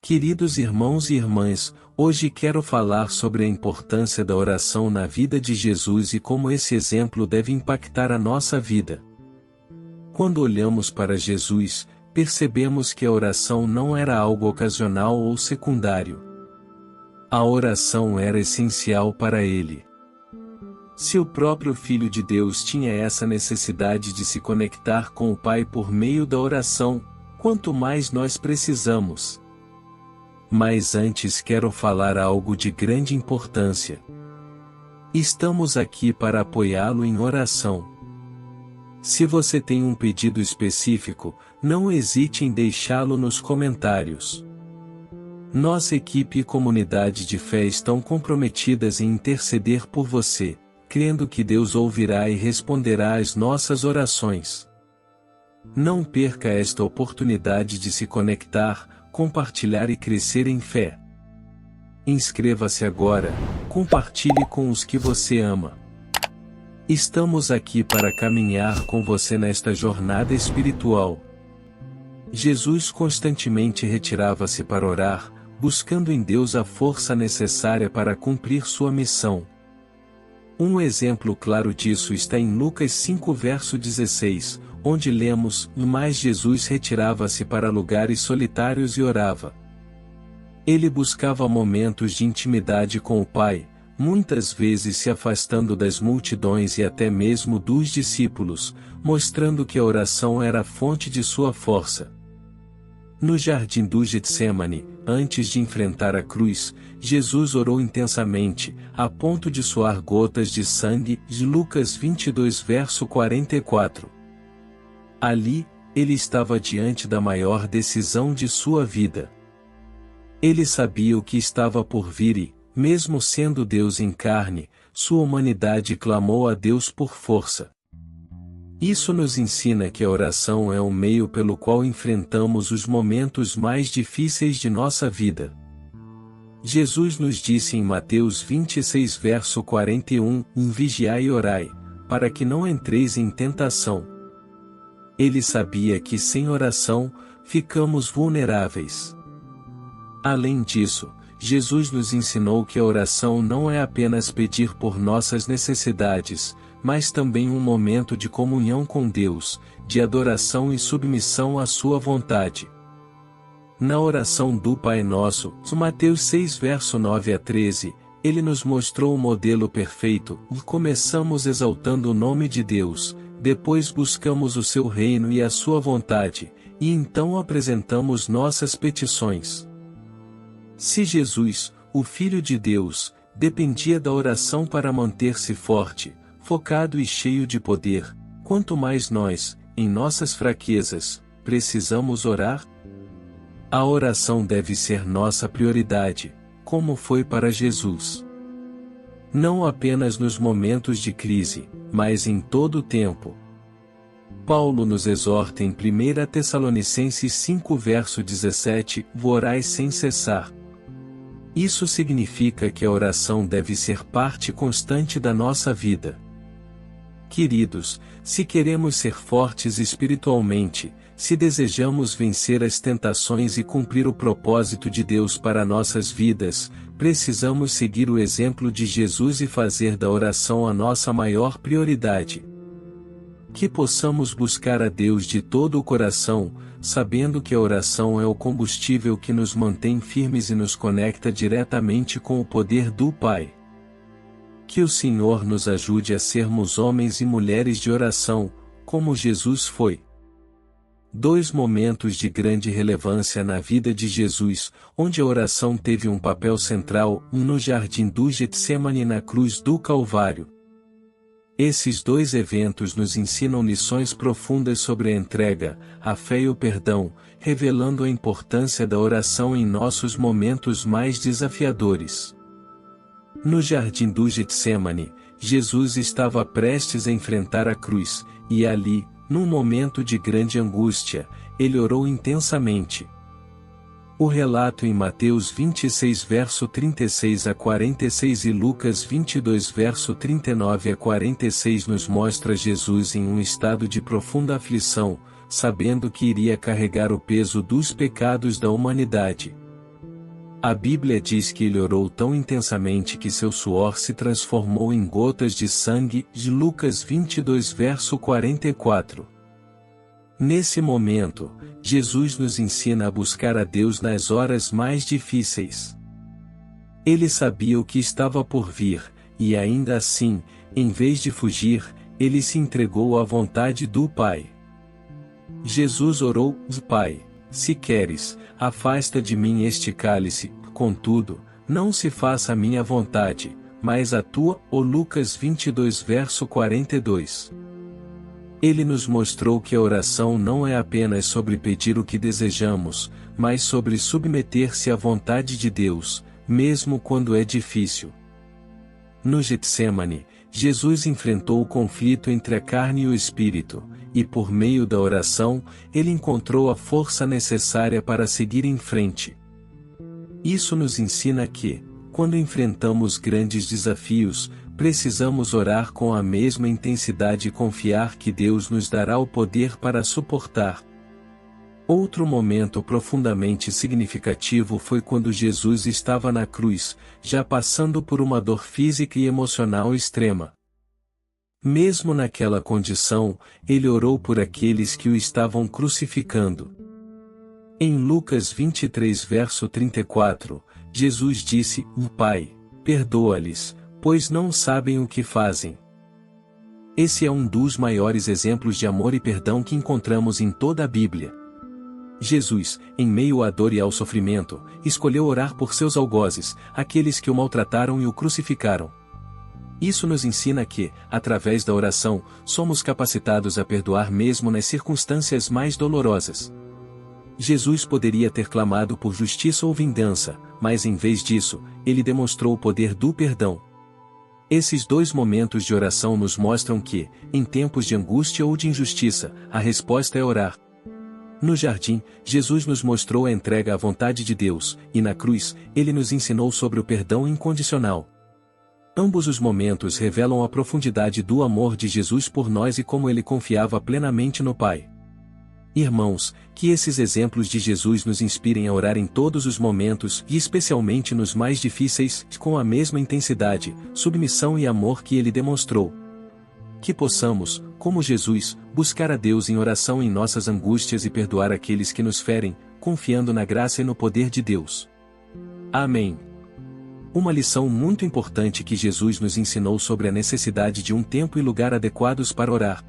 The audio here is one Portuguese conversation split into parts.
Queridos irmãos e irmãs, hoje quero falar sobre a importância da oração na vida de Jesus e como esse exemplo deve impactar a nossa vida. Quando olhamos para Jesus, percebemos que a oração não era algo ocasional ou secundário. A oração era essencial para ele. Se o próprio Filho de Deus tinha essa necessidade de se conectar com o Pai por meio da oração, quanto mais nós precisamos. Mas antes quero falar algo de grande importância. Estamos aqui para apoiá-lo em oração. Se você tem um pedido específico, não hesite em deixá-lo nos comentários. Nossa equipe e comunidade de fé estão comprometidas em interceder por você, crendo que Deus ouvirá e responderá às nossas orações. Não perca esta oportunidade de se conectar, compartilhar e crescer em fé. Inscreva-se agora, compartilhe com os que você ama. Estamos aqui para caminhar com você nesta jornada espiritual. Jesus constantemente retirava-se para orar, buscando em Deus a força necessária para cumprir sua missão. Um exemplo claro disso está em Lucas 5 verso 16, onde lemos: "Mas Jesus retirava-se para lugares solitários e orava." Ele buscava momentos de intimidade com o Pai, muitas vezes se afastando das multidões e até mesmo dos discípulos, mostrando que a oração era a fonte de sua força. No jardim do Getsemane, antes de enfrentar a cruz, Jesus orou intensamente, a ponto de suar gotas de sangue, de Lucas 22 verso 44. Ali, ele estava diante da maior decisão de sua vida. Ele sabia o que estava por vir e, mesmo sendo Deus em carne, sua humanidade clamou a Deus por força. Isso nos ensina que a oração é o meio pelo qual enfrentamos os momentos mais difíceis de nossa vida. Jesus nos disse em Mateus 26 verso 41, "Vigiai e orai, para que não entreis em tentação." Ele sabia que sem oração, ficamos vulneráveis. Além disso, Jesus nos ensinou que a oração não é apenas pedir por nossas necessidades, mas também um momento de comunhão com Deus, de adoração e submissão à sua vontade. Na oração do Pai Nosso, Mateus 6 verso 9 a 13, ele nos mostrou o modelo perfeito. Começamos exaltando o nome de Deus, depois buscamos o seu reino e a sua vontade, e então apresentamos nossas petições. Se Jesus, o Filho de Deus, dependia da oração para manter-se forte, focado e cheio de poder, quanto mais nós, em nossas fraquezas, precisamos orar? A oração deve ser nossa prioridade, como foi para Jesus. Não apenas nos momentos de crise, mas em todo o tempo. Paulo nos exorta em 1 Tessalonicenses 5 verso 17, "Orai sem cessar." Isso significa que a oração deve ser parte constante da nossa vida. Queridos, se queremos ser fortes espiritualmente, se desejamos vencer as tentações e cumprir o propósito de Deus para nossas vidas, precisamos seguir o exemplo de Jesus e fazer da oração a nossa maior prioridade. Que possamos buscar a Deus de todo o coração, sabendo que a oração é o combustível que nos mantém firmes e nos conecta diretamente com o poder do Pai. Que o Senhor nos ajude a sermos homens e mulheres de oração, como Jesus foi. 2 momentos de grande relevância na vida de Jesus, onde a oração teve um papel central, um no jardim do Getsemane e na cruz do Calvário. Esses 2 eventos nos ensinam lições profundas sobre a entrega, a fé e o perdão, revelando a importância da oração em nossos momentos mais desafiadores. No jardim do Getsemane, Jesus estava prestes a enfrentar a cruz, e ali, num momento de grande angústia, ele orou intensamente. O relato em Mateus 26 verso 36 a 46 e Lucas 22 verso 39 a 46 nos mostra Jesus em um estado de profunda aflição, sabendo que iria carregar o peso dos pecados da humanidade. A Bíblia diz que ele orou tão intensamente que seu suor se transformou em gotas de sangue, de Lucas 22 verso 44. Nesse momento, Jesus nos ensina a buscar a Deus nas horas mais difíceis. Ele sabia o que estava por vir, e ainda assim, em vez de fugir, ele se entregou à vontade do Pai. Jesus orou: Pai, se queres, afasta de mim este cálice, contudo, não se faça a minha vontade, mas a tua. Lucas 22 verso 42. Ele nos mostrou que a oração não é apenas sobre pedir o que desejamos, mas sobre submeter-se à vontade de Deus, mesmo quando é difícil. No Getsêmani, Jesus enfrentou o conflito entre a carne e o espírito, e por meio da oração, ele encontrou a força necessária para seguir em frente. Isso nos ensina que, quando enfrentamos grandes desafios, precisamos orar com a mesma intensidade e confiar que Deus nos dará o poder para suportar. Outro momento profundamente significativo foi quando Jesus estava na cruz, já passando por uma dor física e emocional extrema. Mesmo naquela condição, ele orou por aqueles que o estavam crucificando. Em Lucas 23 verso 34, Jesus disse: Pai, perdoa-lhes, pois não sabem o que fazem. Esse é um dos maiores exemplos de amor e perdão que encontramos em toda a Bíblia. Jesus, em meio à dor e ao sofrimento, escolheu orar por seus algozes, aqueles que o maltrataram e o crucificaram. Isso nos ensina que, através da oração, somos capacitados a perdoar mesmo nas circunstâncias mais dolorosas. Jesus poderia ter clamado por justiça ou vingança, mas em vez disso, ele demonstrou o poder do perdão. Esses dois momentos de oração nos mostram que, em tempos de angústia ou de injustiça, a resposta é orar. No jardim, Jesus nos mostrou a entrega à vontade de Deus, e na cruz, ele nos ensinou sobre o perdão incondicional. Ambos os momentos revelam a profundidade do amor de Jesus por nós e como ele confiava plenamente no Pai. Irmãos, que esses exemplos de Jesus nos inspirem a orar em todos os momentos e especialmente nos mais difíceis, com a mesma intensidade, submissão e amor que ele demonstrou. Que possamos, como Jesus, buscar a Deus em oração em nossas angústias e perdoar aqueles que nos ferem, confiando na graça e no poder de Deus. Amém. Uma lição muito importante que Jesus nos ensinou sobre a necessidade de um tempo e lugar adequados para orar.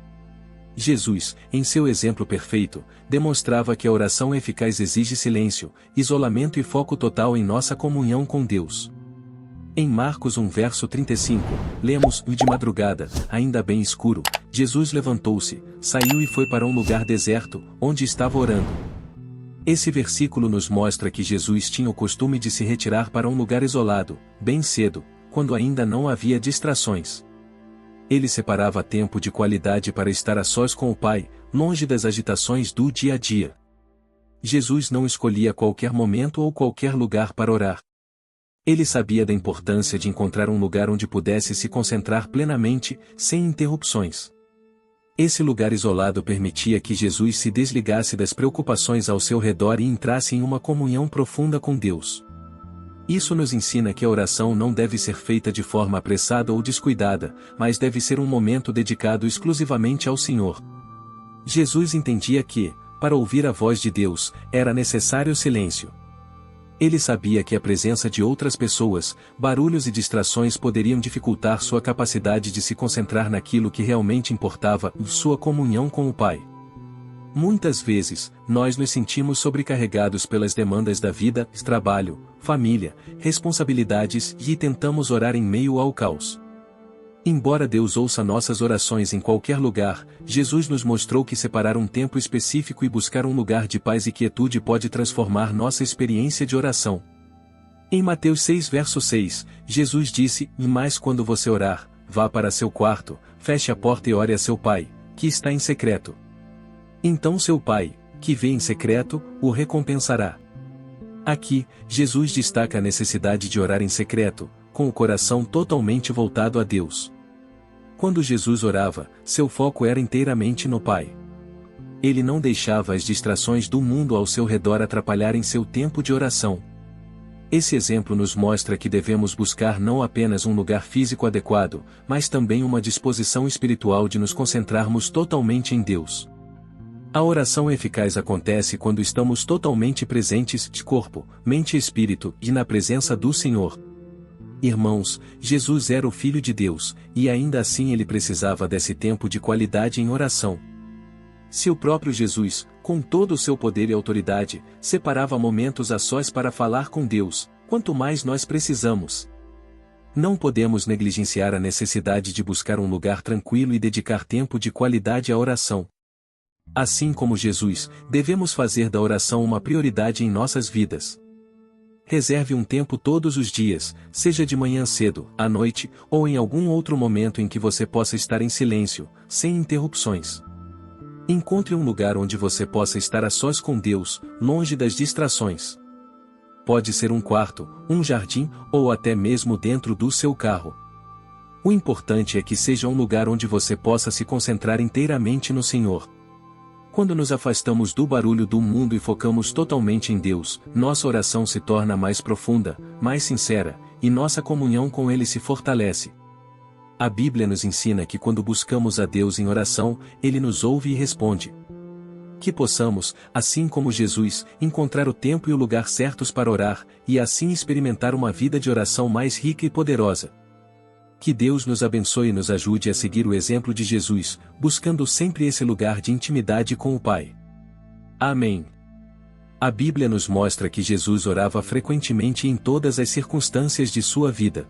Jesus, em seu exemplo perfeito, demonstrava que a oração eficaz exige silêncio, isolamento e foco total em nossa comunhão com Deus. Em Marcos 1 verso 35, lemos: de madrugada, ainda bem escuro, Jesus levantou-se, saiu e foi para um lugar deserto, onde estava orando. Esse versículo nos mostra que Jesus tinha o costume de se retirar para um lugar isolado, bem cedo, quando ainda não havia distrações. Ele separava tempo de qualidade para estar a sós com o Pai, longe das agitações do dia a dia. Jesus não escolhia qualquer momento ou qualquer lugar para orar. Ele sabia da importância de encontrar um lugar onde pudesse se concentrar plenamente, sem interrupções. Esse lugar isolado permitia que Jesus se desligasse das preocupações ao seu redor e entrasse em uma comunhão profunda com Deus. Isso nos ensina que a oração não deve ser feita de forma apressada ou descuidada, mas deve ser um momento dedicado exclusivamente ao Senhor. Jesus entendia que, para ouvir a voz de Deus, era necessário silêncio. Ele sabia que a presença de outras pessoas, barulhos e distrações poderiam dificultar sua capacidade de se concentrar naquilo que realmente importava, sua comunhão com o Pai. Muitas vezes, nós nos sentimos sobrecarregados pelas demandas da vida, trabalho, família, responsabilidades e tentamos orar em meio ao caos. Embora Deus ouça nossas orações em qualquer lugar, Jesus nos mostrou que separar um tempo específico e buscar um lugar de paz e quietude pode transformar nossa experiência de oração. Em Mateus 6 verso 6, Jesus disse: mas quando você orar, vá para seu quarto, feche a porta e ore a seu Pai, que está em secreto. Então seu Pai, que vê em secreto, o recompensará. Aqui, Jesus destaca a necessidade de orar em secreto, com o coração totalmente voltado a Deus. Quando Jesus orava, seu foco era inteiramente no Pai. Ele não deixava as distrações do mundo ao seu redor atrapalharem seu tempo de oração. Esse exemplo nos mostra que devemos buscar não apenas um lugar físico adequado, mas também uma disposição espiritual de nos concentrarmos totalmente em Deus. A oração eficaz acontece quando estamos totalmente presentes de corpo, mente e espírito, e na presença do Senhor. Irmãos, Jesus era o Filho de Deus, e ainda assim ele precisava desse tempo de qualidade em oração. Se o próprio Jesus, com todo o seu poder e autoridade, separava momentos a sós para falar com Deus, quanto mais nós precisamos. Não podemos negligenciar a necessidade de buscar um lugar tranquilo e dedicar tempo de qualidade à oração. Assim como Jesus, devemos fazer da oração uma prioridade em nossas vidas. Reserve um tempo todos os dias, seja de manhã cedo, à noite, ou em algum outro momento em que você possa estar em silêncio, sem interrupções. Encontre um lugar onde você possa estar a sós com Deus, longe das distrações. Pode ser um quarto, um jardim, ou até mesmo dentro do seu carro. O importante é que seja um lugar onde você possa se concentrar inteiramente no Senhor. Quando nos afastamos do barulho do mundo e focamos totalmente em Deus, nossa oração se torna mais profunda, mais sincera, e nossa comunhão com Ele se fortalece. A Bíblia nos ensina que quando buscamos a Deus em oração, Ele nos ouve e responde. Que possamos, assim como Jesus, encontrar o tempo e o lugar certos para orar, e assim experimentar uma vida de oração mais rica e poderosa. Que Deus nos abençoe e nos ajude a seguir o exemplo de Jesus, buscando sempre esse lugar de intimidade com o Pai. Amém. A Bíblia nos mostra que Jesus orava frequentemente em todas as circunstâncias de sua vida.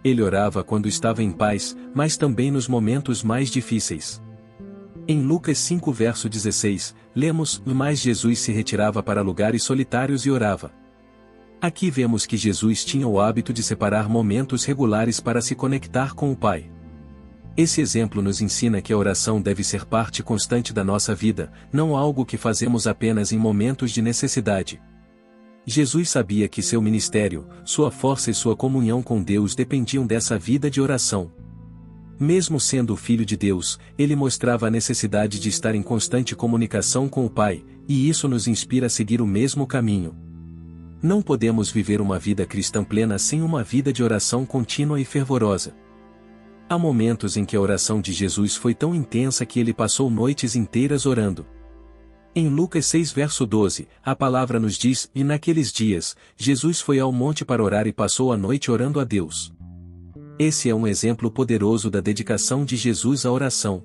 Ele orava quando estava em paz, mas também nos momentos mais difíceis. Em Lucas 5 verso 16, lemos, mas Jesus se retirava para lugares solitários e orava. Aqui vemos que Jesus tinha o hábito de separar momentos regulares para se conectar com o Pai. Esse exemplo nos ensina que a oração deve ser parte constante da nossa vida, não algo que fazemos apenas em momentos de necessidade. Jesus sabia que seu ministério, sua força e sua comunhão com Deus dependiam dessa vida de oração. Mesmo sendo o Filho de Deus, ele mostrava a necessidade de estar em constante comunicação com o Pai, e isso nos inspira a seguir o mesmo caminho. Não podemos viver uma vida cristã plena sem uma vida de oração contínua e fervorosa. Há momentos em que a oração de Jesus foi tão intensa que ele passou noites inteiras orando. Em Lucas 6 verso 12, a palavra nos diz, e naqueles dias, Jesus foi ao monte para orar e passou a noite orando a Deus. Esse é um exemplo poderoso da dedicação de Jesus à oração.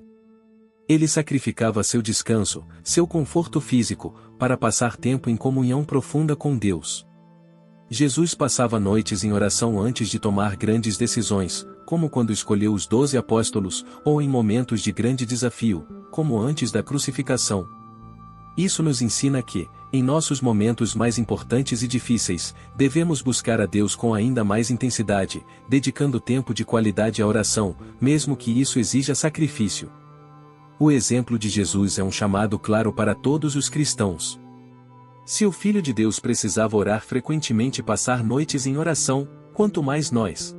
Ele sacrificava seu descanso, seu conforto físico, para passar tempo em comunhão profunda com Deus. Jesus passava noites em oração antes de tomar grandes decisões, como quando escolheu os 12 apóstolos, ou em momentos de grande desafio, como antes da crucificação. Isso nos ensina que, em nossos momentos mais importantes e difíceis, devemos buscar a Deus com ainda mais intensidade, dedicando tempo de qualidade à oração, mesmo que isso exija sacrifício. O exemplo de Jesus é um chamado claro para todos os cristãos. Se o Filho de Deus precisava orar frequentemente e passar noites em oração, quanto mais nós.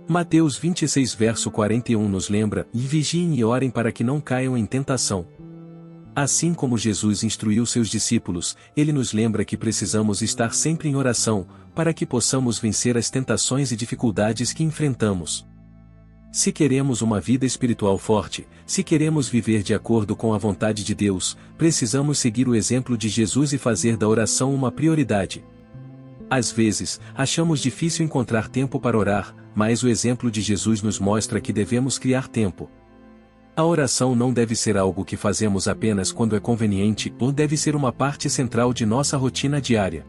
Mateus 26 verso 41 nos lembra, e vigiem e orem para que não caiam em tentação. Assim como Jesus instruiu seus discípulos, ele nos lembra que precisamos estar sempre em oração, para que possamos vencer as tentações e dificuldades que enfrentamos. Se queremos uma vida espiritual forte, se queremos viver de acordo com a vontade de Deus, precisamos seguir o exemplo de Jesus e fazer da oração uma prioridade. Às vezes, achamos difícil encontrar tempo para orar, mas o exemplo de Jesus nos mostra que devemos criar tempo. A oração não deve ser algo que fazemos apenas quando é conveniente, ou deve ser uma parte central de nossa rotina diária.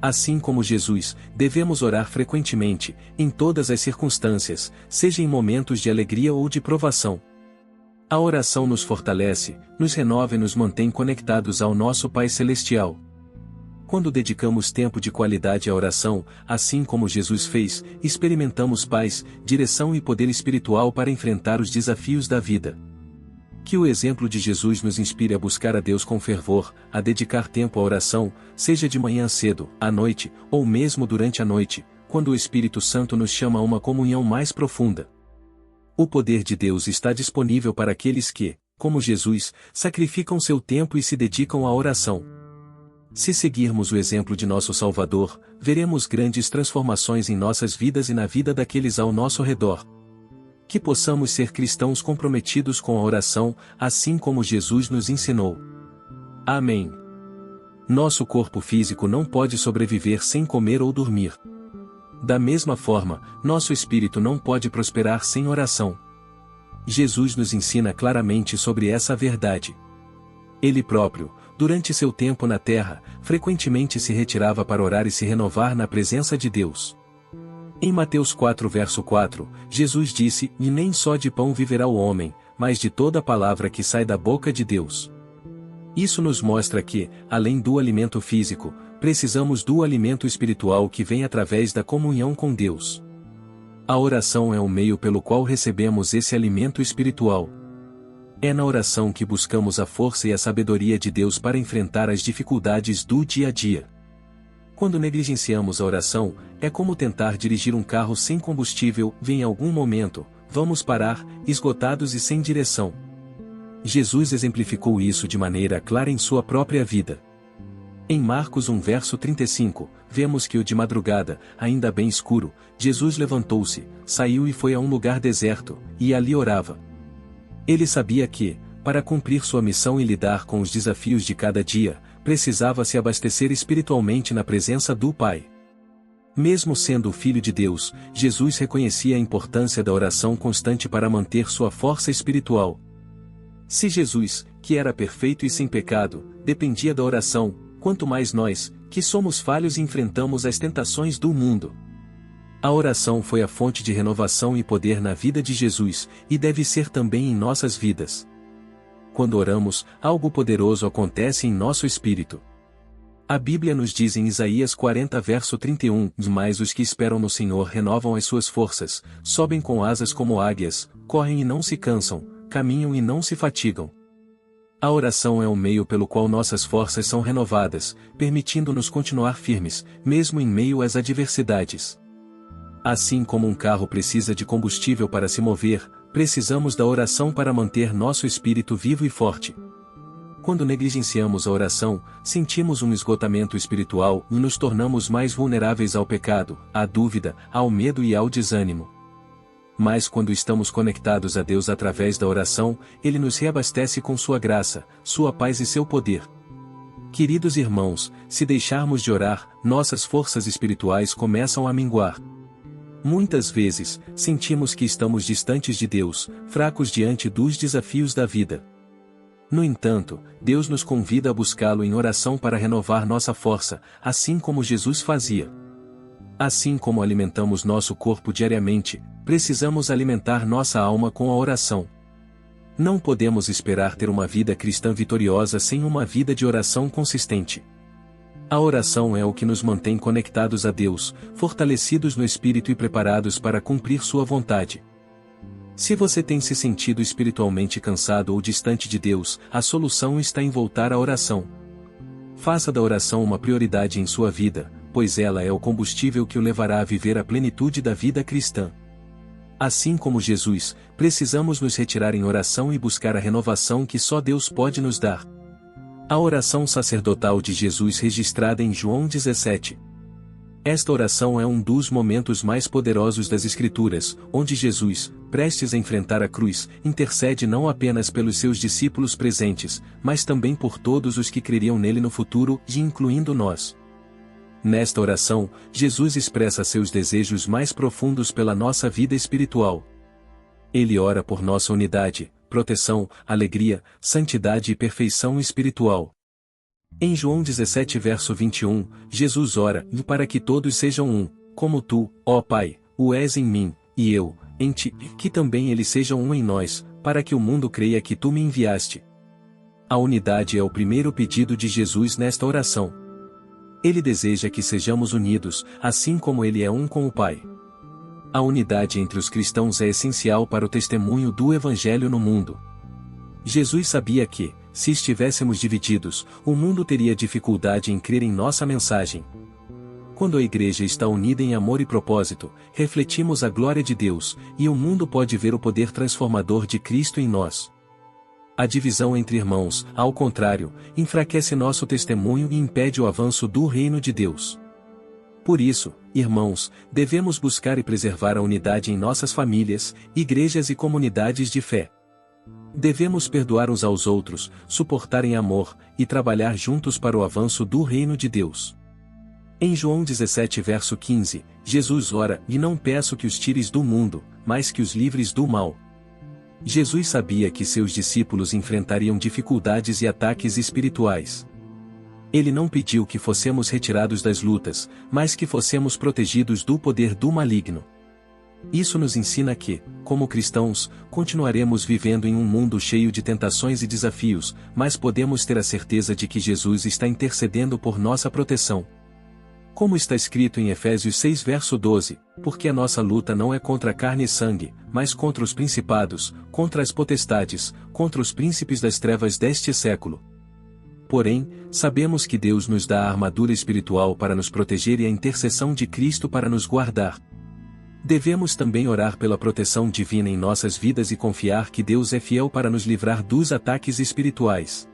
Assim como Jesus, devemos orar frequentemente, em todas as circunstâncias, seja em momentos de alegria ou de provação. A oração nos fortalece, nos renova e nos mantém conectados ao nosso Pai Celestial. Quando dedicamos tempo de qualidade à oração, assim como Jesus fez, experimentamos paz, direção e poder espiritual para enfrentar os desafios da vida. Que o exemplo de Jesus nos inspire a buscar a Deus com fervor, a dedicar tempo à oração, seja de manhã cedo, à noite, ou mesmo durante a noite, quando o Espírito Santo nos chama a uma comunhão mais profunda. O poder de Deus está disponível para aqueles que, como Jesus, sacrificam seu tempo e se dedicam à oração. Se seguirmos o exemplo de nosso Salvador, veremos grandes transformações em nossas vidas e na vida daqueles ao nosso redor. Que possamos ser cristãos comprometidos com a oração, assim como Jesus nos ensinou. Amém. Nosso corpo físico não pode sobreviver sem comer ou dormir. Da mesma forma, nosso espírito não pode prosperar sem oração. Jesus nos ensina claramente sobre essa verdade. Ele próprio, durante seu tempo na terra, frequentemente se retirava para orar e se renovar na presença de Deus. Em Mateus 4 verso 4, Jesus disse: "E nem só de pão viverá o homem, mas de toda palavra que sai da boca de Deus." Isso nos mostra que, além do alimento físico, precisamos do alimento espiritual que vem através da comunhão com Deus. A oração é o meio pelo qual recebemos esse alimento espiritual. É na oração que buscamos a força e a sabedoria de Deus para enfrentar as dificuldades do dia a dia. Quando negligenciamos a oração, é como tentar dirigir um carro sem combustível, e em algum momento, vamos parar, esgotados e sem direção. Jesus exemplificou isso de maneira clara em sua própria vida. Em Marcos 1 verso 35, vemos que de madrugada, ainda bem escuro, Jesus levantou-se, saiu e foi a um lugar deserto, e ali orava. Ele sabia que, para cumprir sua missão e lidar com os desafios de cada dia, precisava se abastecer espiritualmente na presença do Pai. Mesmo sendo o Filho de Deus, Jesus reconhecia a importância da oração constante para manter sua força espiritual. Se Jesus, que era perfeito e sem pecado, dependia da oração, quanto mais nós, que somos falhos e enfrentamos as tentações do mundo. A oração foi a fonte de renovação e poder na vida de Jesus, e deve ser também em nossas vidas. Quando oramos, algo poderoso acontece em nosso espírito. A Bíblia nos diz em Isaías 40 verso 31, "Mas os que esperam no Senhor renovam as suas forças, sobem com asas como águias, correm e não se cansam, caminham e não se fatigam." A oração é o meio pelo qual nossas forças são renovadas, permitindo-nos continuar firmes, mesmo em meio às adversidades. Assim como um carro precisa de combustível para se mover, precisamos da oração para manter nosso espírito vivo e forte. Quando negligenciamos a oração, sentimos um esgotamento espiritual e nos tornamos mais vulneráveis ao pecado, à dúvida, ao medo e ao desânimo. Mas quando estamos conectados a Deus através da oração, Ele nos reabastece com sua graça, sua paz e seu poder. Queridos irmãos, se deixarmos de orar, nossas forças espirituais começam a minguar. Muitas vezes, sentimos que estamos distantes de Deus, fracos diante dos desafios da vida. No entanto, Deus nos convida a buscá-lo em oração para renovar nossa força, assim como Jesus fazia. Assim como alimentamos nosso corpo diariamente, precisamos alimentar nossa alma com a oração. Não podemos esperar ter uma vida cristã vitoriosa sem uma vida de oração consistente. A oração é o que nos mantém conectados a Deus, fortalecidos no espírito e preparados para cumprir sua vontade. Se você tem se sentido espiritualmente cansado ou distante de Deus, a solução está em voltar à oração. Faça da oração uma prioridade em sua vida, pois ela é o combustível que o levará a viver a plenitude da vida cristã. Assim como Jesus, precisamos nos retirar em oração e buscar a renovação que só Deus pode nos dar. A oração sacerdotal de Jesus registrada em João 17. Esta oração é um dos momentos mais poderosos das Escrituras, onde Jesus, prestes a enfrentar a cruz, intercede não apenas pelos seus discípulos presentes, mas também por todos os que creriam nele no futuro, e incluindo nós. Nesta oração, Jesus expressa seus desejos mais profundos pela nossa vida espiritual. Ele ora por nossa unidade, proteção, alegria, santidade e perfeição espiritual. Em João 17 verso 21, Jesus ora, e para que todos sejam um, como tu, ó Pai, o és em mim, e eu, em ti, que também eles sejam um em nós, para que o mundo creia que tu me enviaste. A unidade é o primeiro pedido de Jesus nesta oração. Ele deseja que sejamos unidos, assim como ele é um com o Pai. A unidade entre os cristãos é essencial para o testemunho do Evangelho no mundo. Jesus sabia que, se estivéssemos divididos, o mundo teria dificuldade em crer em nossa mensagem. Quando a igreja está unida em amor e propósito, refletimos a glória de Deus, e o mundo pode ver o poder transformador de Cristo em nós. a divisão entre irmãos, ao contrário, enfraquece nosso testemunho e impede o avanço do reino de Deus. Por isso, irmãos, devemos buscar e preservar a unidade em nossas famílias, igrejas e comunidades de fé. Devemos perdoar uns aos outros, suportar em amor, e trabalhar juntos para o avanço do reino de Deus. Em João 17 verso 15, Jesus ora, e não peço que os tires do mundo, mas que os livres do mal. Jesus sabia que seus discípulos enfrentariam dificuldades e ataques espirituais. Ele não pediu que fossemos retirados das lutas, mas que fossemos protegidos do poder do maligno. Isso nos ensina que, como cristãos, continuaremos vivendo em um mundo cheio de tentações e desafios, mas podemos ter a certeza de que Jesus está intercedendo por nossa proteção. Como está escrito em Efésios 6 verso 12, porque a nossa luta não é contra carne e sangue, mas contra os principados, contra as potestades, contra os príncipes das trevas deste século. Porém, sabemos que Deus nos dá a armadura espiritual para nos proteger e a intercessão de Cristo para nos guardar. Devemos também orar pela proteção divina em nossas vidas e confiar que Deus é fiel para nos livrar dos ataques espirituais.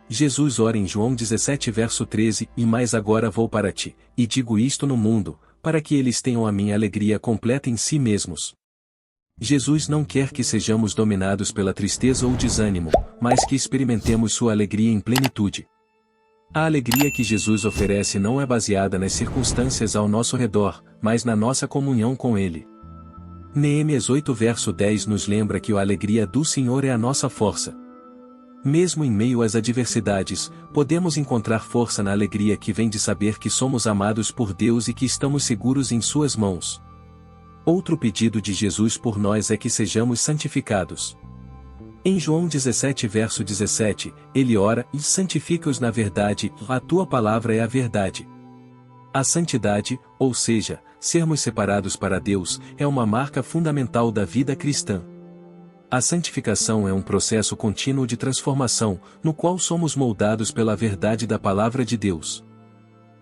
Jesus ora em João 17 verso 13, e mais agora vou para ti, e digo isto no mundo, para que eles tenham a minha alegria completa em si mesmos. Jesus não quer que sejamos dominados pela tristeza ou desânimo, mas que experimentemos sua alegria em plenitude. A alegria que Jesus oferece não é baseada nas circunstâncias ao nosso redor, mas na nossa comunhão com Ele. Neemias 8 verso 10 nos lembra que a alegria do Senhor é a nossa força. Mesmo em meio às adversidades, podemos encontrar força na alegria que vem de saber que somos amados por Deus e que estamos seguros em Suas mãos. Outro pedido de Jesus por nós é que sejamos santificados. Em João 17 verso 17, ele ora, e santifica-os na verdade, a tua palavra é a verdade. A santidade, ou seja, sermos separados para Deus, é uma marca fundamental da vida cristã. A santificação é um processo contínuo de transformação, no qual somos moldados pela verdade da palavra de Deus.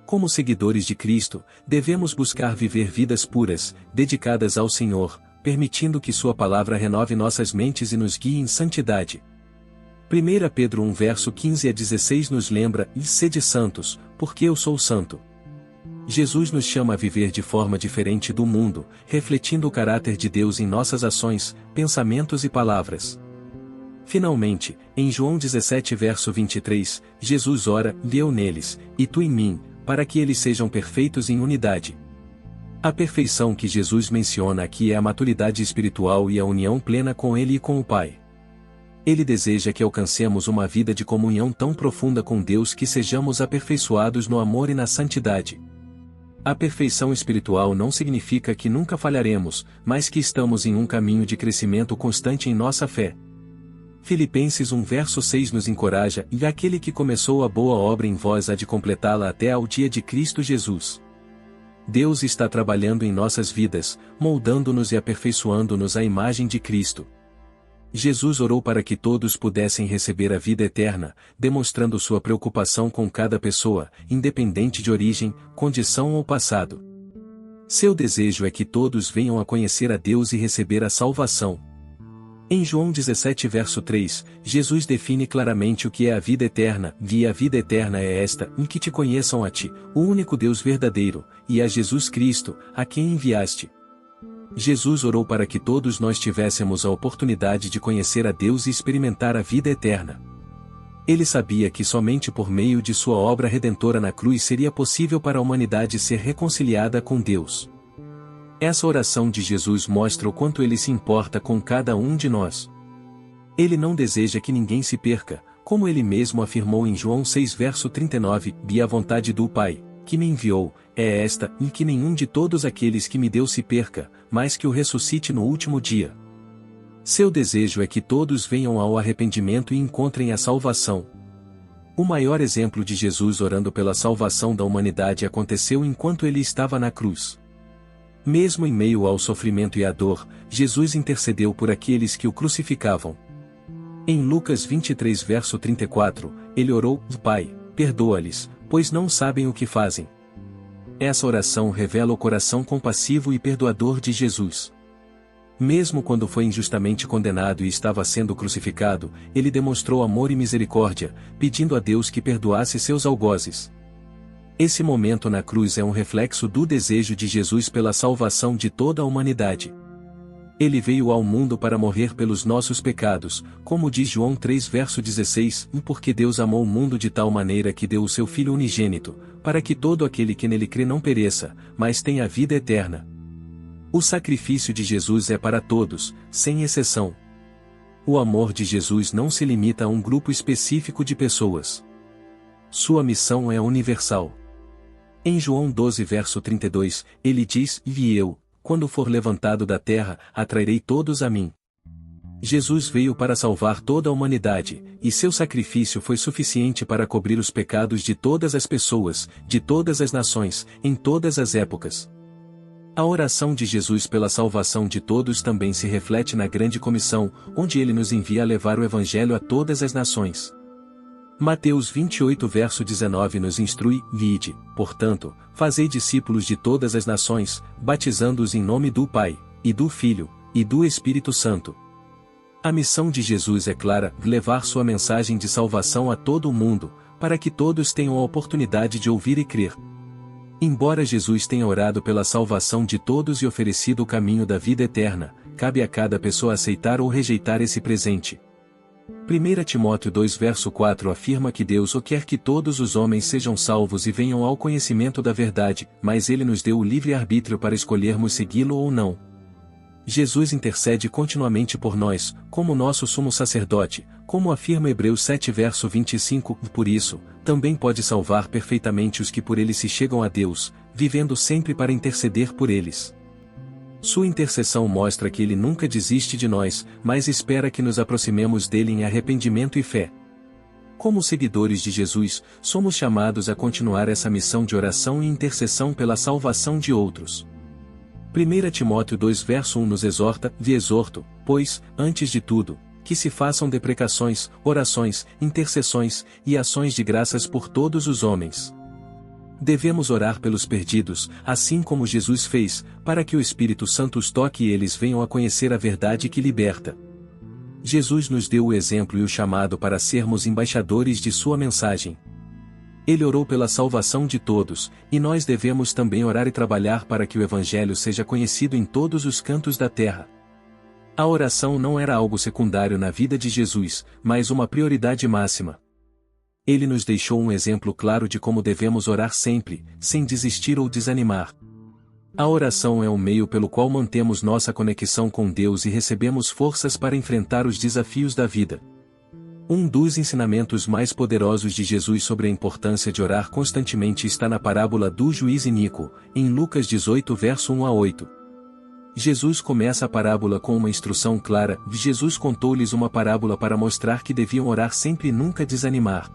Como seguidores de Cristo, devemos buscar viver vidas puras, dedicadas ao Senhor, permitindo que Sua palavra renove nossas mentes e nos guie em santidade. 1 Pedro 1 verso 15 a 16 nos lembra, e sede santos, porque eu sou santo. Jesus nos chama a viver de forma diferente do mundo, refletindo o caráter de Deus em nossas ações, pensamentos e palavras. Finalmente, em João 17 verso 23, Jesus ora, e eu neles, e tu em mim, para que eles sejam perfeitos em unidade. A perfeição que Jesus menciona aqui é a maturidade espiritual e a união plena com Ele e com o Pai. Ele deseja que alcancemos uma vida de comunhão tão profunda com Deus que sejamos aperfeiçoados no amor e na santidade. A perfeição espiritual não significa que nunca falharemos, mas que estamos em um caminho de crescimento constante em nossa fé. Filipenses 1 verso 6 nos encoraja, e aquele que começou a boa obra em vós há de completá-la até ao dia de Cristo Jesus. Deus está trabalhando em nossas vidas, moldando-nos e aperfeiçoando-nos à imagem de Cristo. Jesus orou para que todos pudessem receber a vida eterna, demonstrando sua preocupação com cada pessoa, independente de origem, condição ou passado. Seu desejo é que todos venham a conhecer a Deus e receber a salvação. Em João 17 verso 3, Jesus define claramente o que é a vida eterna, e a vida eterna é esta, em que te conheçam a ti, o único Deus verdadeiro, e a Jesus Cristo, a quem enviaste. Jesus orou para que todos nós tivéssemos a oportunidade de conhecer a Deus e experimentar a vida eterna. Ele sabia que somente por meio de sua obra redentora na cruz seria possível para a humanidade ser reconciliada com Deus. Essa oração de Jesus mostra o quanto ele se importa com cada um de nós. Ele não deseja que ninguém se perca, como ele mesmo afirmou em João 6 verso 39, e a vontade do Pai, que me enviou, é esta, e que nenhum de todos aqueles que me deu se perca, mas que o ressuscite no último dia. Seu desejo é que todos venham ao arrependimento e encontrem a salvação. O maior exemplo de Jesus orando pela salvação da humanidade aconteceu enquanto ele estava na cruz. Mesmo em meio ao sofrimento e à dor, Jesus intercedeu por aqueles que o crucificavam. Em Lucas 23 verso 34, ele orou, Pai, perdoa-lhes, pois não sabem o que fazem. Essa oração revela o coração compassivo e perdoador de Jesus. Mesmo quando foi injustamente condenado e estava sendo crucificado, ele demonstrou amor e misericórdia, pedindo a Deus que perdoasse seus algozes. Esse momento na cruz é um reflexo do desejo de Jesus pela salvação de toda a humanidade. Ele veio ao mundo para morrer pelos nossos pecados, como diz João 3 verso 16, porque Deus amou o mundo de tal maneira que deu o seu Filho unigênito, para que todo aquele que nele crê não pereça, mas tenha a vida eterna. O sacrifício de Jesus é para todos, sem exceção. O amor de Jesus não se limita a um grupo específico de pessoas. Sua missão é universal. Em João 12 verso 32, ele diz, e eu, quando for levantado da terra, atrairei todos a mim. Jesus veio para salvar toda a humanidade, e seu sacrifício foi suficiente para cobrir os pecados de todas as pessoas, de todas as nações, em todas as épocas. A oração de Jesus pela salvação de todos também se reflete na grande comissão, onde ele nos envia a levar o evangelho a todas as nações. Mateus 28 verso 19 nos instrui, vide, portanto, fazei discípulos de todas as nações, batizando-os em nome do Pai, e do Filho, e do Espírito Santo. A missão de Jesus é clara, levar sua mensagem de salvação a todo o mundo, para que todos tenham a oportunidade de ouvir e crer. Embora Jesus tenha orado pela salvação de todos e oferecido o caminho da vida eterna, cabe a cada pessoa aceitar ou rejeitar esse presente. 1 Timóteo 2 verso 4 afirma que Deus quer que todos os homens sejam salvos e venham ao conhecimento da verdade, mas ele nos deu o livre-arbítrio para escolhermos segui-lo ou não. Jesus intercede continuamente por nós, como nosso sumo sacerdote, como afirma Hebreus 7 verso 25, por isso, também pode salvar perfeitamente os que por ele se chegam a Deus, vivendo sempre para interceder por eles. Sua intercessão mostra que ele nunca desiste de nós, mas espera que nos aproximemos dele em arrependimento e fé. Como seguidores de Jesus, somos chamados a continuar essa missão de oração e intercessão pela salvação de outros. 1 Timóteo 2 verso 1 nos exorta, exorto, pois, antes de tudo, que se façam deprecações, orações, intercessões, e ações de graças por todos os homens. Devemos orar pelos perdidos, assim como Jesus fez, para que o Espírito Santo os toque e eles venham a conhecer a verdade que liberta. Jesus nos deu o exemplo e o chamado para sermos embaixadores de sua mensagem. Ele orou pela salvação de todos, e nós devemos também orar e trabalhar para que o Evangelho seja conhecido em todos os cantos da terra. A oração não era algo secundário na vida de Jesus, mas uma prioridade máxima. Ele nos deixou um exemplo claro de como devemos orar sempre, sem desistir ou desanimar. A oração é um meio pelo qual mantemos nossa conexão com Deus e recebemos forças para enfrentar os desafios da vida. Um dos ensinamentos mais poderosos de Jesus sobre a importância de orar constantemente está na parábola do juiz iníquo, em Lucas 18 verso 1 a 8. Jesus começa a parábola com uma instrução clara, Jesus contou-lhes uma parábola para mostrar que deviam orar sempre e nunca desanimar.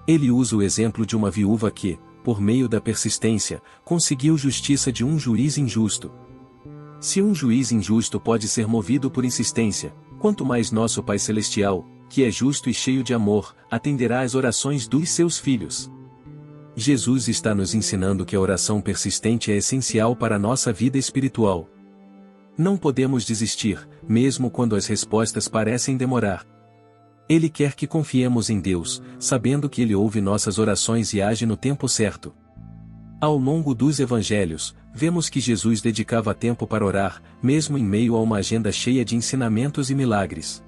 Ele usa o exemplo de uma viúva que, por meio da persistência, conseguiu justiça de um juiz injusto. Se um juiz injusto pode ser movido por insistência, quanto mais nosso Pai Celestial, que é justo e cheio de amor, atenderá às orações dos seus filhos. Jesus está nos ensinando que a oração persistente é essencial para a nossa vida espiritual. Não podemos desistir, mesmo quando as respostas parecem demorar. Ele quer que confiemos em Deus, sabendo que Ele ouve nossas orações e age no tempo certo. Ao longo dos evangelhos, vemos que Jesus dedicava tempo para orar, mesmo em meio a uma agenda cheia de ensinamentos e milagres.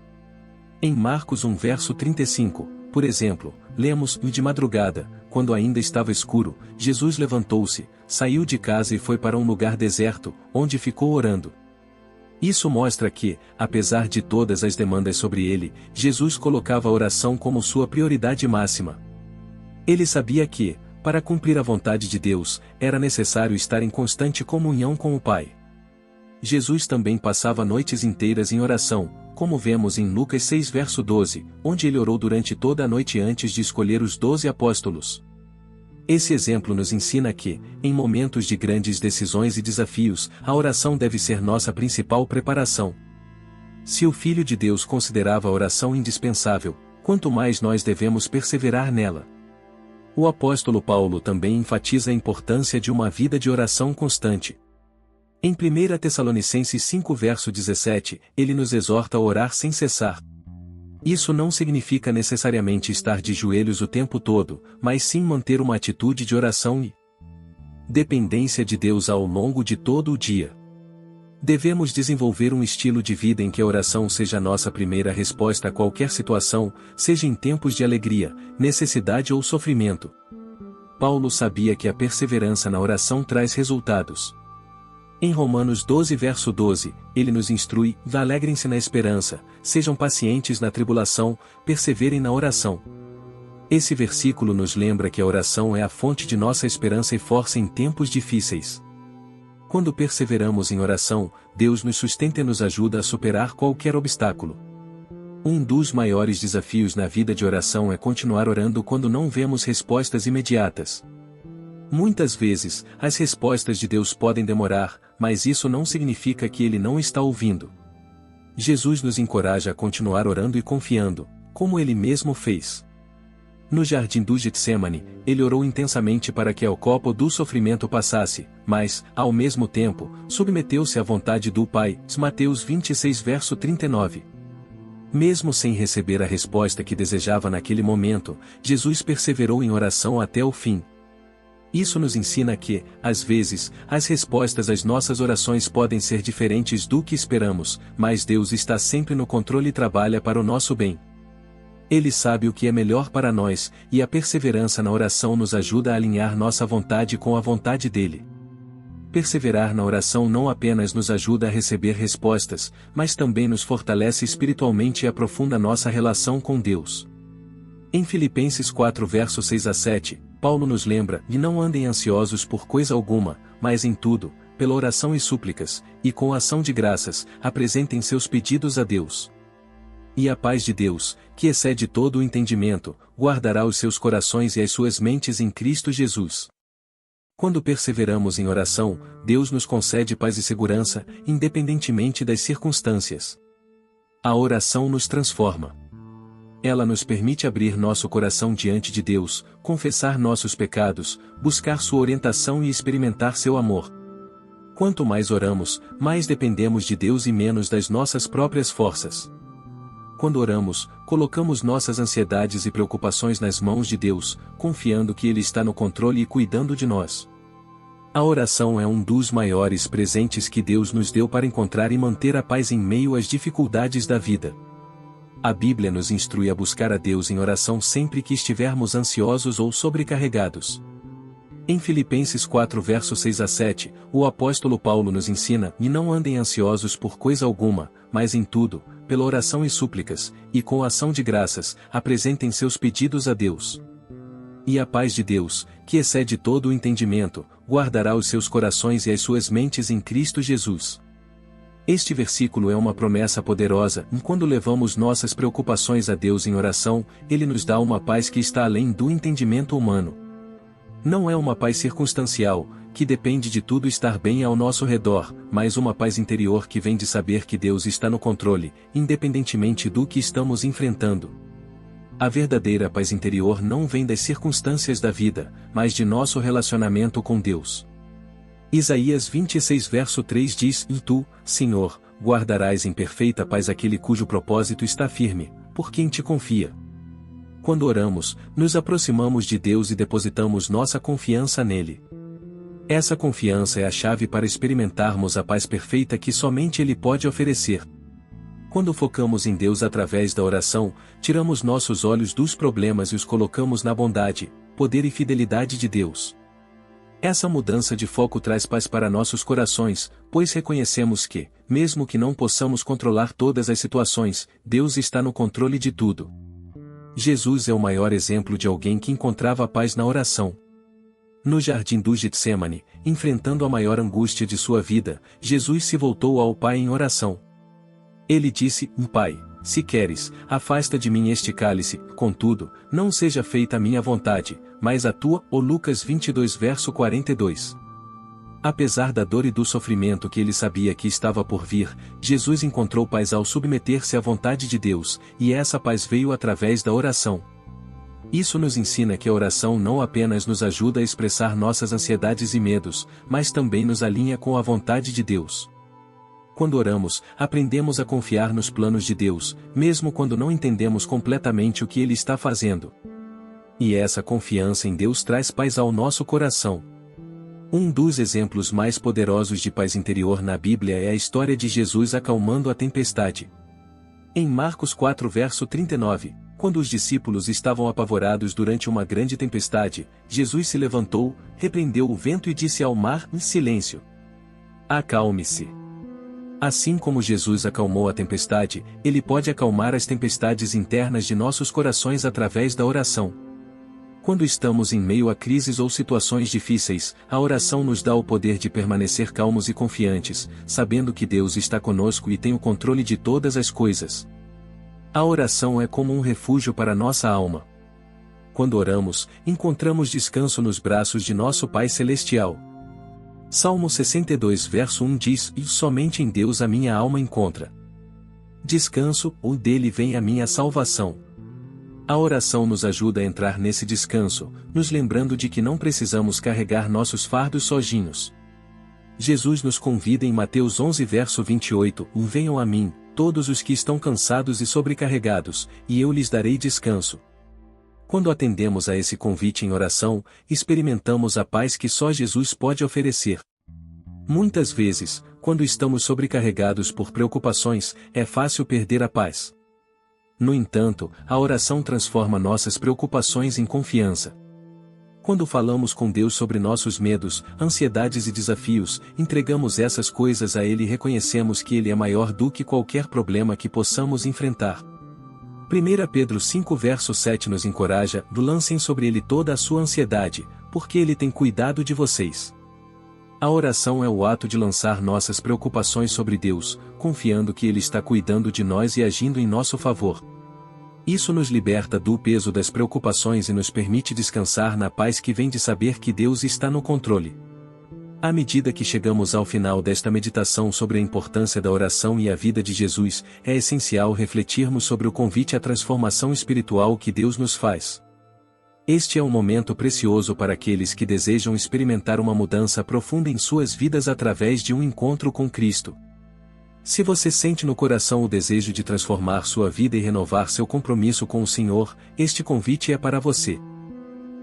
Em Marcos 1 verso 35, por exemplo, lemos, de madrugada, quando ainda estava escuro, Jesus levantou-se, saiu de casa e foi para um lugar deserto, onde ficou orando. Isso mostra que, apesar de todas as demandas sobre ele, Jesus colocava a oração como sua prioridade máxima. Ele sabia que, para cumprir a vontade de Deus, era necessário estar em constante comunhão com o Pai. Jesus também passava noites inteiras em oração, como vemos em Lucas 6 verso 12, onde ele orou durante toda a noite antes de escolher os 12 apóstolos. Esse exemplo nos ensina que, em momentos de grandes decisões e desafios, a oração deve ser nossa principal preparação. Se o Filho de Deus considerava a oração indispensável, quanto mais nós devemos perseverar nela. O apóstolo Paulo também enfatiza a importância de uma vida de oração constante. Em 1 Tessalonicenses 5 verso 17, ele nos exorta a orar sem cessar. Isso não significa necessariamente estar de joelhos o tempo todo, mas sim manter uma atitude de oração e dependência de Deus ao longo de todo o dia. Devemos desenvolver um estilo de vida em que a oração seja a nossa primeira resposta a qualquer situação, seja em tempos de alegria, necessidade ou sofrimento. Paulo sabia que a perseverança na oração traz resultados. Em Romanos 12 verso 12, ele nos instrui: alegrem-se na esperança, sejam pacientes na tribulação, perseverem na oração. Esse versículo nos lembra que a oração é a fonte de nossa esperança e força em tempos difíceis. Quando perseveramos em oração, Deus nos sustenta e nos ajuda a superar qualquer obstáculo. Um dos maiores desafios na vida de oração é continuar orando quando não vemos respostas imediatas. Muitas vezes, as respostas de Deus podem demorar, mas isso não significa que Ele não está ouvindo. Jesus nos encoraja a continuar orando e confiando, como Ele mesmo fez. No jardim do Getsemane, ele orou intensamente para que o copo do sofrimento passasse, mas, ao mesmo tempo, submeteu-se à vontade do Pai. Mateus 26 verso 39. Mesmo sem receber a resposta que desejava naquele momento, Jesus perseverou em oração até o fim. Isso nos ensina que, às vezes, as respostas às nossas orações podem ser diferentes do que esperamos, mas Deus está sempre no controle e trabalha para o nosso bem. Ele sabe o que é melhor para nós, e a perseverança na oração nos ajuda a alinhar nossa vontade com a vontade dele. Perseverar na oração não apenas nos ajuda a receber respostas, mas também nos fortalece espiritualmente e aprofunda nossa relação com Deus. Em Filipenses 4 versos 6 a 7, Paulo nos lembra: e não andem ansiosos por coisa alguma, mas em tudo, pela oração e súplicas, e com ação de graças, apresentem seus pedidos a Deus. E a paz de Deus, que excede todo o entendimento, guardará os seus corações e as suas mentes em Cristo Jesus. Quando perseveramos em oração, Deus nos concede paz e segurança, independentemente das circunstâncias. A oração nos transforma. Ela nos permite abrir nosso coração diante de Deus, confessar nossos pecados, buscar sua orientação e experimentar seu amor. Quanto mais oramos, mais dependemos de Deus e menos das nossas próprias forças. Quando oramos, colocamos nossas ansiedades e preocupações nas mãos de Deus, confiando que Ele está no controle e cuidando de nós. A oração é um dos maiores presentes que Deus nos deu para encontrar e manter a paz em meio às dificuldades da vida. A Bíblia nos instrui a buscar a Deus em oração sempre que estivermos ansiosos ou sobrecarregados. Em Filipenses 4 versos 6 a 7, o apóstolo Paulo nos ensina: e não andem ansiosos por coisa alguma, mas em tudo, pela oração e súplicas, e com ação de graças, apresentem seus pedidos a Deus. E a paz de Deus, que excede todo o entendimento, guardará os seus corações e as suas mentes em Cristo Jesus. Este versículo é uma promessa poderosa, e quando levamos nossas preocupações a Deus em oração, Ele nos dá uma paz que está além do entendimento humano. Não é uma paz circunstancial, que depende de tudo estar bem ao nosso redor, mas uma paz interior que vem de saber que Deus está no controle, independentemente do que estamos enfrentando. A verdadeira paz interior não vem das circunstâncias da vida, mas de nosso relacionamento com Deus. Isaías 26 verso 3 diz: e tu, Senhor, guardarás em perfeita paz aquele cujo propósito está firme, por quem te confia. Quando oramos, nos aproximamos de Deus e depositamos nossa confiança nele. Essa confiança é a chave para experimentarmos a paz perfeita que somente Ele pode oferecer. Quando focamos em Deus através da oração, tiramos nossos olhos dos problemas e os colocamos na bondade, poder e fidelidade de Deus. Essa mudança de foco traz paz para nossos corações, pois reconhecemos que, mesmo que não possamos controlar todas as situações, Deus está no controle de tudo. Jesus é o maior exemplo de alguém que encontrava paz na oração. No jardim do Getsemane, enfrentando a maior angústia de sua vida, Jesus se voltou ao Pai em oração. Ele disse: Pai, se queres, afasta de mim este cálice, contudo, não seja feita a minha vontade, mas a tua. Lucas 22 verso 42. Apesar da dor e do sofrimento que ele sabia que estava por vir, Jesus encontrou paz ao submeter-se à vontade de Deus, e essa paz veio através da oração. Isso nos ensina que a oração não apenas nos ajuda a expressar nossas ansiedades e medos, mas também nos alinha com a vontade de Deus. Quando oramos, aprendemos a confiar nos planos de Deus, mesmo quando não entendemos completamente o que Ele está fazendo. E essa confiança em Deus traz paz ao nosso coração. Um dos exemplos mais poderosos de paz interior na Bíblia é a história de Jesus acalmando a tempestade. Em Marcos 4 verso 39, quando os discípulos estavam apavorados durante uma grande tempestade, Jesus se levantou, repreendeu o vento e disse ao mar: em silêncio, acalme-se. Assim como Jesus acalmou a tempestade, Ele pode acalmar as tempestades internas de nossos corações através da oração. Quando estamos em meio a crises ou situações difíceis, a oração nos dá o poder de permanecer calmos e confiantes, sabendo que Deus está conosco e tem o controle de todas as coisas. A oração é como um refúgio para nossa alma. Quando oramos, encontramos descanso nos braços de nosso Pai Celestial. Salmo 62 verso 1 diz: "E somente em Deus a minha alma encontra descanso, ou dele vem a minha salvação." A oração nos ajuda a entrar nesse descanso, nos lembrando de que não precisamos carregar nossos fardos sozinhos. Jesus nos convida em Mateus 11 verso 28, "Venham a mim, todos os que estão cansados e sobrecarregados, e eu lhes darei descanso." Quando atendemos a esse convite em oração, experimentamos a paz que só Jesus pode oferecer. Muitas vezes, quando estamos sobrecarregados por preocupações, é fácil perder a paz. No entanto, a oração transforma nossas preocupações em confiança. Quando falamos com Deus sobre nossos medos, ansiedades e desafios, entregamos essas coisas a Ele e reconhecemos que Ele é maior do que qualquer problema que possamos enfrentar. 1 Pedro 5 verso 7 nos encoraja: "Lancem sobre Ele toda a sua ansiedade, porque Ele tem cuidado de vocês." A oração é o ato de lançar nossas preocupações sobre Deus, confiando que Ele está cuidando de nós e agindo em nosso favor. Isso nos liberta do peso das preocupações e nos permite descansar na paz que vem de saber que Deus está no controle. À medida que chegamos ao final desta meditação sobre a importância da oração e a vida de Jesus, é essencial refletirmos sobre o convite à transformação espiritual que Deus nos faz. Este é um momento precioso para aqueles que desejam experimentar uma mudança profunda em suas vidas através de um encontro com Cristo. Se você sente no coração o desejo de transformar sua vida e renovar seu compromisso com o Senhor, este convite é para você.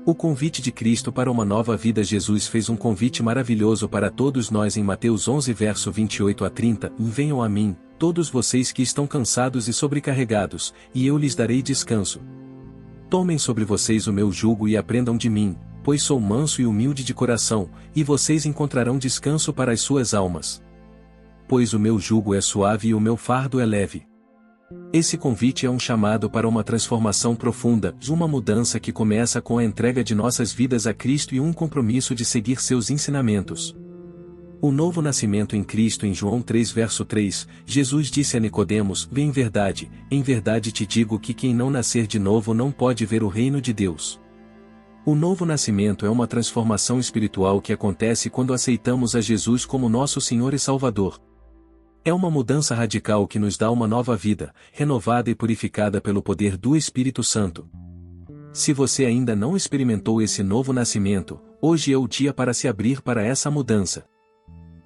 O convite de Cristo para uma nova vida. Jesus fez um convite maravilhoso para todos nós em Mateus 11 verso 28 a 30, "Venham a mim, todos vocês que estão cansados e sobrecarregados, e eu lhes darei descanso. Tomem sobre vocês o meu jugo e aprendam de mim, pois sou manso e humilde de coração, e vocês encontrarão descanso para as suas almas. Pois o meu jugo é suave e o meu fardo é leve." Esse convite é um chamado para uma transformação profunda, uma mudança que começa com a entrega de nossas vidas a Cristo e um compromisso de seguir seus ensinamentos. O novo nascimento em Cristo. Em João 3 verso 3, Jesus disse a Nicodemos: "Em verdade te digo que quem não nascer de novo não pode ver o reino de Deus." O novo nascimento é uma transformação espiritual que acontece quando aceitamos a Jesus como nosso Senhor e Salvador. É uma mudança radical que nos dá uma nova vida, renovada e purificada pelo poder do Espírito Santo. Se você ainda não experimentou esse novo nascimento, hoje é o dia para se abrir para essa mudança.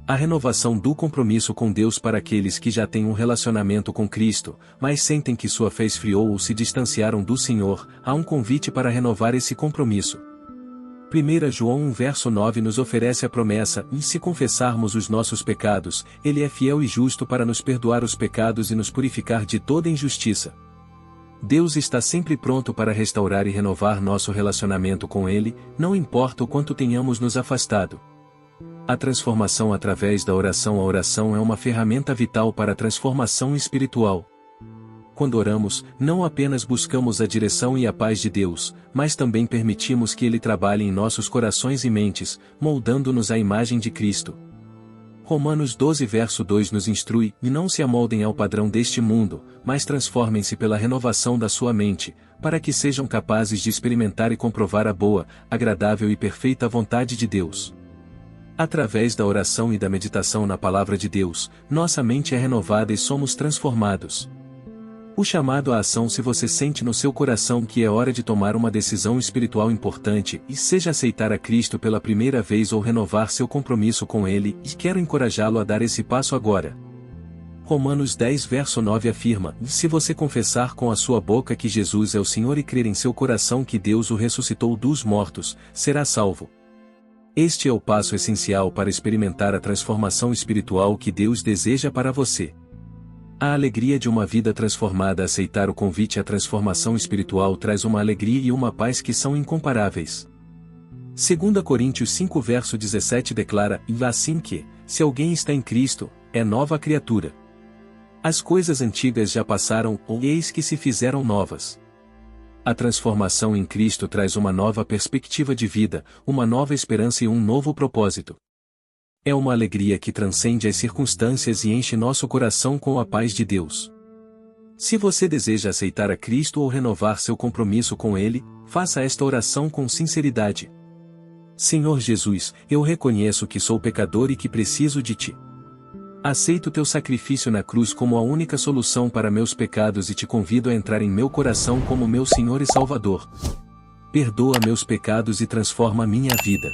A renovação do compromisso com Deus. Para aqueles que já têm um relacionamento com Cristo, mas sentem que sua fé esfriou ou se distanciaram do Senhor, há um convite para renovar esse compromisso. 1 João 1 verso 9 nos oferece a promessa: "E se confessarmos os nossos pecados, Ele é fiel e justo para nos perdoar os pecados e nos purificar de toda injustiça." Deus está sempre pronto para restaurar e renovar nosso relacionamento com Ele, não importa o quanto tenhamos nos afastado. A transformação através da oração. A oração é uma ferramenta vital para a transformação espiritual. Quando oramos, não apenas buscamos a direção e a paz de Deus, mas também permitimos que Ele trabalhe em nossos corações e mentes, moldando-nos à imagem de Cristo. Romanos 12 verso 2 nos instrui: "E não se amoldem ao padrão deste mundo, mas transformem-se pela renovação da sua mente, para que sejam capazes de experimentar e comprovar a boa, agradável e perfeita vontade de Deus." Através da oração e da meditação na Palavra de Deus, nossa mente é renovada e somos transformados. O chamado à ação: se você sente no seu coração que é hora de tomar uma decisão espiritual importante, e seja aceitar a Cristo pela primeira vez ou renovar seu compromisso com Ele, e quero encorajá-lo a dar esse passo agora. Romanos 10 verso 9 afirma: se você confessar com a sua boca que Jesus é o Senhor e crer em seu coração que Deus o ressuscitou dos mortos, será salvo. Este é o passo essencial para experimentar a transformação espiritual que Deus deseja para você. A alegria de uma vida transformada. Aceitar o convite à transformação espiritual traz uma alegria e uma paz que são incomparáveis. 2 Coríntios 5 verso 17 declara: e assim que, se alguém está em Cristo, é nova criatura. As coisas antigas já passaram, e eis que se fizeram novas. A transformação em Cristo traz uma nova perspectiva de vida, uma nova esperança e um novo propósito. É uma alegria que transcende as circunstâncias e enche nosso coração com a paz de Deus. Se você deseja aceitar a Cristo ou renovar seu compromisso com Ele, faça esta oração com sinceridade. Senhor Jesus, eu reconheço que sou pecador e que preciso de Ti. Aceito Teu sacrifício na cruz como a única solução para meus pecados e Te convido a entrar em meu coração como meu Senhor e Salvador. Perdoa meus pecados e transforma minha vida.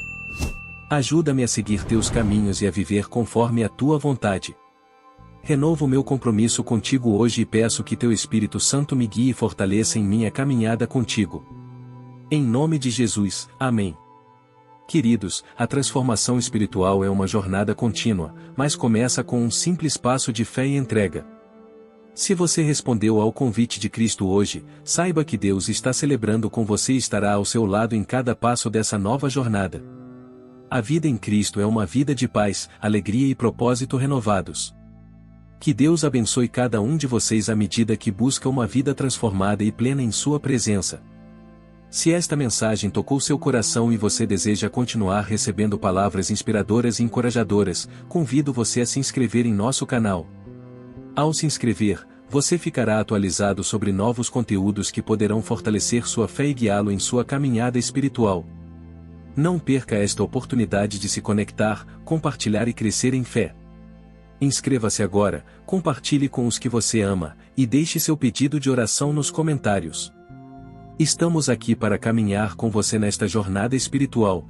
Ajuda-me a seguir Teus caminhos e a viver conforme a Tua vontade. Renovo meu compromisso contigo hoje e peço que Teu Espírito Santo me guie e fortaleça em minha caminhada contigo. Em nome de Jesus, amém. Queridos, a transformação espiritual é uma jornada contínua, mas começa com um simples passo de fé e entrega. Se você respondeu ao convite de Cristo hoje, saiba que Deus está celebrando com você e estará ao seu lado em cada passo dessa nova jornada. A vida em Cristo é uma vida de paz, alegria e propósito renovados. Que Deus abençoe cada um de vocês à medida que busca uma vida transformada e plena em sua presença. Se esta mensagem tocou seu coração e você deseja continuar recebendo palavras inspiradoras e encorajadoras, convido você a se inscrever em nosso canal. Ao se inscrever, você ficará atualizado sobre novos conteúdos que poderão fortalecer sua fé e guiá-lo em sua caminhada espiritual. Não perca esta oportunidade de se conectar, compartilhar e crescer em fé. Inscreva-se agora, compartilhe com os que você ama, e deixe seu pedido de oração nos comentários. Estamos aqui para caminhar com você nesta jornada espiritual.